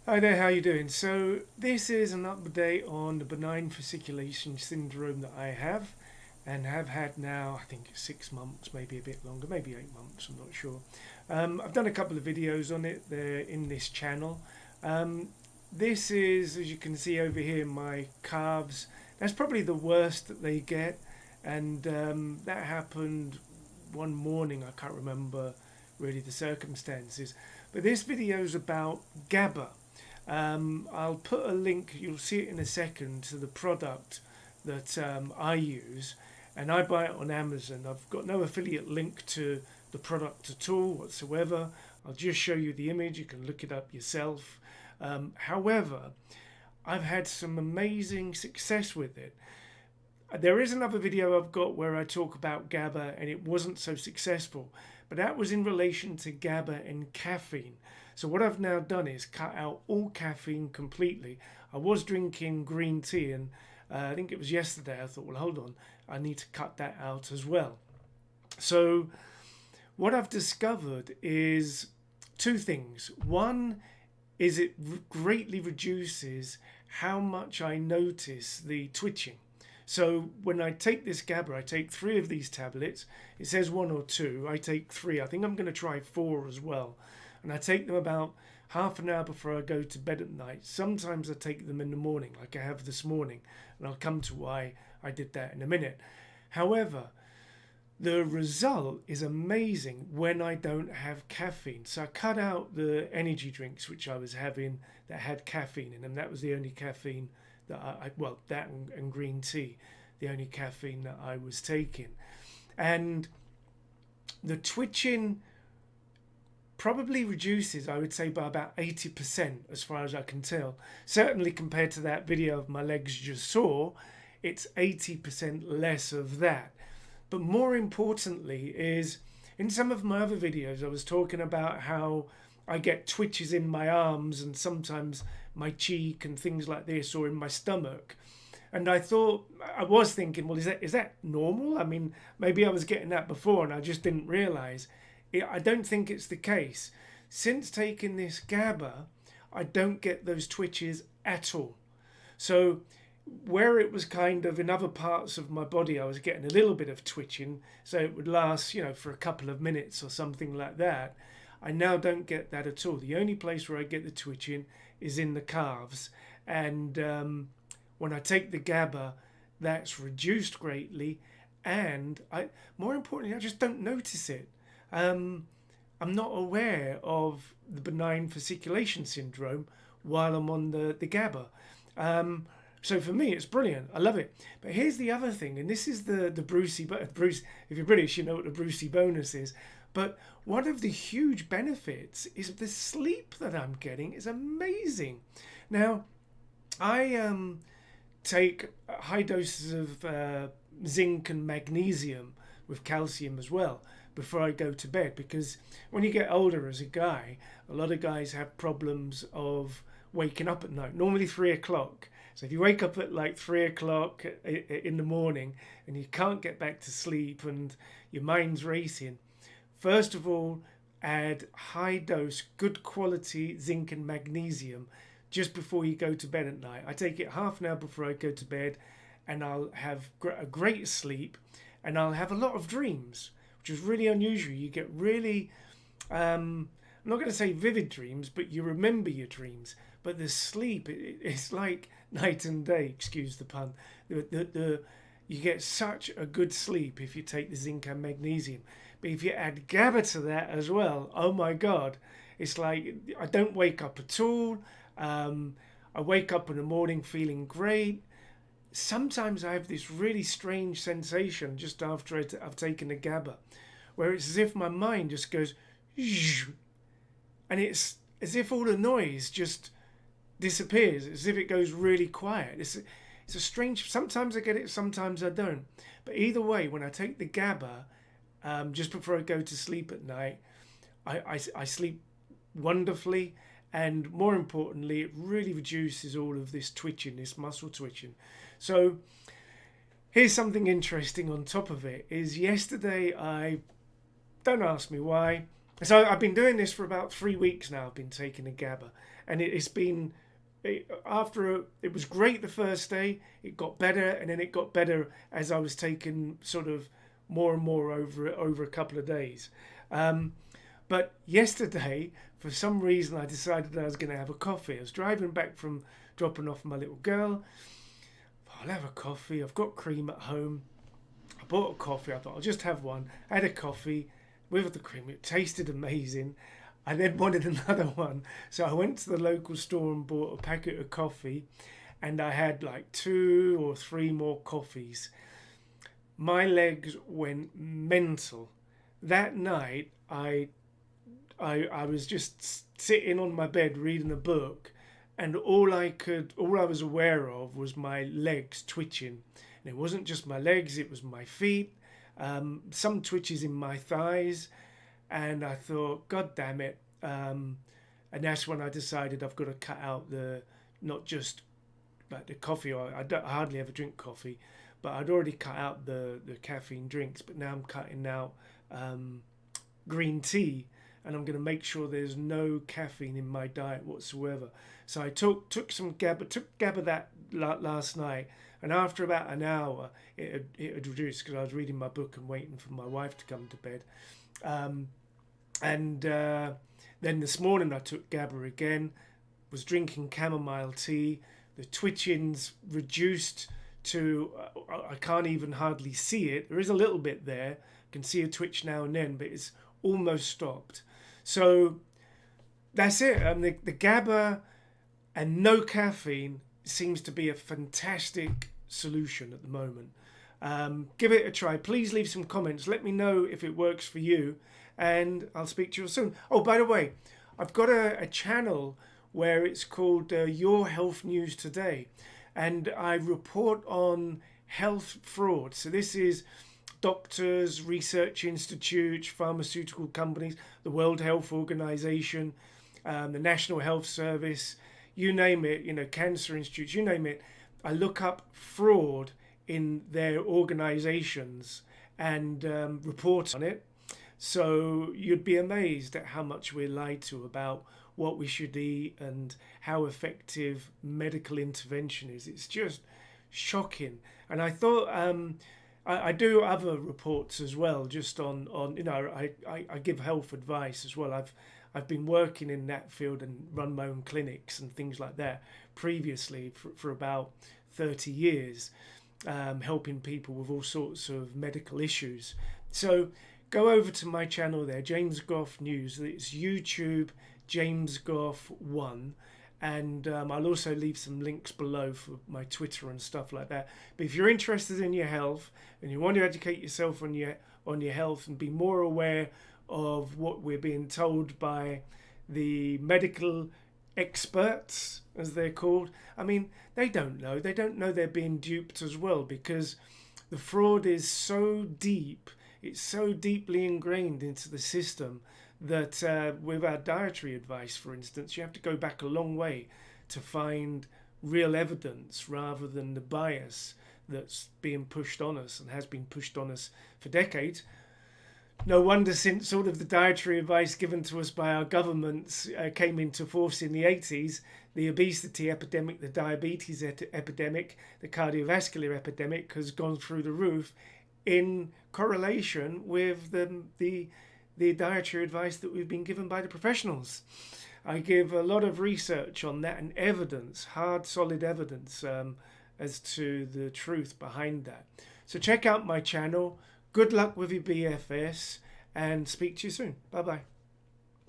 Hi there, how you doing? So this is an update on the benign fasciculation syndrome that I have and have had now, I think 6 months, maybe a bit longer, maybe 8 months, I'm not sure. I've done a couple of videos on it there in this channel. Um, this is, as you can see over here, my calves. That's probably the worst that they get, and that happened one morning. I can't remember really the circumstances, but this video is about GABA. I'll put a link, you'll see it in a second, to the product that I use, and I buy it on Amazon. I've got no affiliate link to the product at all whatsoever. I'll just show you the image, you can look it up yourself. However, I've had some amazing success with it. There is another video I've got where I talk about GABA and it wasn't so successful, but that was in relation to GABA and caffeine. So what I've now done is cut out all caffeine completely. I was drinking green tea and I think it was yesterday I thought, well, hold on, I need to cut that out as well. So what I've discovered is two things. One is it greatly reduces how much I notice the twitching. So when I take this GABA, I take 3 of these tablets. It says 1 or 2. I take 3. I think I'm going to try 4 as well. And I take them about half an hour before I go to bed at night. Sometimes I take them in the morning, like I have this morning. And I'll come to why I did that in a minute. However, the result is amazing when I don't have caffeine. So I cut out the energy drinks which I was having that had caffeine in them. That was the only caffeine that that and green tea, the only caffeine that I was taking. And the twitching probably reduces, I would say, by about 80% as far as I can tell. Certainly compared to that video of my legs you just saw, it's 80% less of that. But more importantly is, in some of my other videos I was talking about how I get twitches in my arms and sometimes my cheek and things like this, or in my stomach. And I was thinking, well, is that normal? I mean, maybe I was getting that before and I just didn't realise. I don't think it's the case. Since taking this GABA, I don't get those twitches at all. So where it was kind of in other parts of my body, I was getting a little bit of twitching, so it would last, for a couple of minutes or something like that. I now don't get that at all. The only place where I get the twitching is in the calves. And when I take the GABA, that's reduced greatly. And more importantly, I just don't notice it. I'm not aware of the benign fasciculation syndrome while I'm on the GABA. So for me, it's brilliant. I love it. But here's the other thing, and this is the Brucey, Bruce, if you're British, you know what the Brucey bonus is. But one of the huge benefits is the sleep that I'm getting is amazing. Now, I take high doses of zinc and magnesium with calcium as well before I go to bed, because when you get older as a guy, a lot of guys have problems of waking up at night, normally 3 o'clock. So if you wake up at like 3 o'clock in the morning and you can't get back to sleep and your mind's racing, first of all, add high dose, good quality zinc and magnesium just before you go to bed at night. I take it half an hour before I go to bed and I'll have a great sleep and I'll have a lot of dreams, which is really unusual. You get really, I'm not going to say vivid dreams, but you remember your dreams. But the sleep, it's like night and day, excuse the pun. You get such a good sleep if you take the zinc and magnesium. But if you add GABA to that as well, oh my God, it's like I don't wake up at all. I wake up in the morning feeling great. Sometimes I have this really strange sensation just after I've taken the GABA, where it's as if my mind just goes, and it's as if all the noise just disappears, as if it goes really quiet. It's a strange, sometimes I get it, sometimes I don't. But either way, when I take the GABA, just before I go to sleep at night, I sleep wonderfully, and more importantly, it really reduces all of this twitching, this muscle twitching. So here's something interesting on top of it, is yesterday don't ask me why, So I've been doing this for about 3 weeks now. I've been taking a GABA, and it's been it was great the first day. It got better, and then it got better as I was taking sort of more and more over a couple of days. Um, but yesterday, for some reason, I decided I was going to have a coffee. I was driving back from dropping off my little girl. I'll have a coffee. I've got cream at home. I bought a coffee. I thought I'll just have one. I had a coffee with the cream. It tasted amazing. I then wanted another one. So I went to the local store and bought a packet of coffee. And I had like 2 or 3 more coffees. My legs went mental. That night, I was just sitting on my bed reading a book, and all I was aware of was my legs twitching. And it wasn't just my legs; it was my feet, some twitches in my thighs, and I thought, God damn it! And that's when I decided I've got to cut out the not just like the coffee. I hardly ever drink coffee, but I'd already cut out the caffeine drinks. But now I'm cutting out green tea, and I'm going to make sure there's no caffeine in my diet whatsoever. So I took some GABA, that last night, and after about an hour, it had reduced because I was reading my book and waiting for my wife to come to bed. And then this morning I took GABA again, was drinking chamomile tea. The twitchings reduced to I can't even hardly see it. There is a little bit there. I can see a twitch now and then, but it's almost stopped. So that's it. The GABA and no caffeine seems to be a fantastic solution at the moment. Give it a try. Please leave some comments. Let me know if it works for you, and I'll speak to you soon. Oh, by the way, I've got a channel where it's called Your Health News Today, and I report on health fraud. So this is doctors, research institutes, pharmaceutical companies, the World Health Organization, the National Health Service, you name it, cancer institutes, you name it. I look up fraud in their organizations and report on it. So you'd be amazed at how much we're lied to about what we should eat and how effective medical intervention is. It's just shocking. And I thought I do other reports as well, just on I give health advice as well. I've been working in that field and run my own clinics and things like that previously for about 30 years, helping people with all sorts of medical issues. So go over to my channel there, James Goff News. It's YouTube James Goff 1, and I'll also leave some links below for my Twitter and stuff like that. But if you're interested in your health and you want to educate yourself on your health and be more aware of what we're being told by the medical experts, as they're called, I mean, they don't know they're being duped as well, because the fraud is so deep, it's so deeply ingrained into the system that with our dietary advice, for instance, you have to go back a long way to find real evidence rather than the bias that's being pushed on us and has been pushed on us for decades. No wonder, since sort of the dietary advice given to us by our governments came into force in the 80s, the obesity epidemic, the diabetes epidemic, the cardiovascular epidemic has gone through the roof in correlation with the dietary advice that we've been given by the professionals. I give a lot of research on that and evidence, hard, solid evidence as to the truth behind that. So check out my channel. Good luck with your BFS, and speak to you soon. Bye-bye.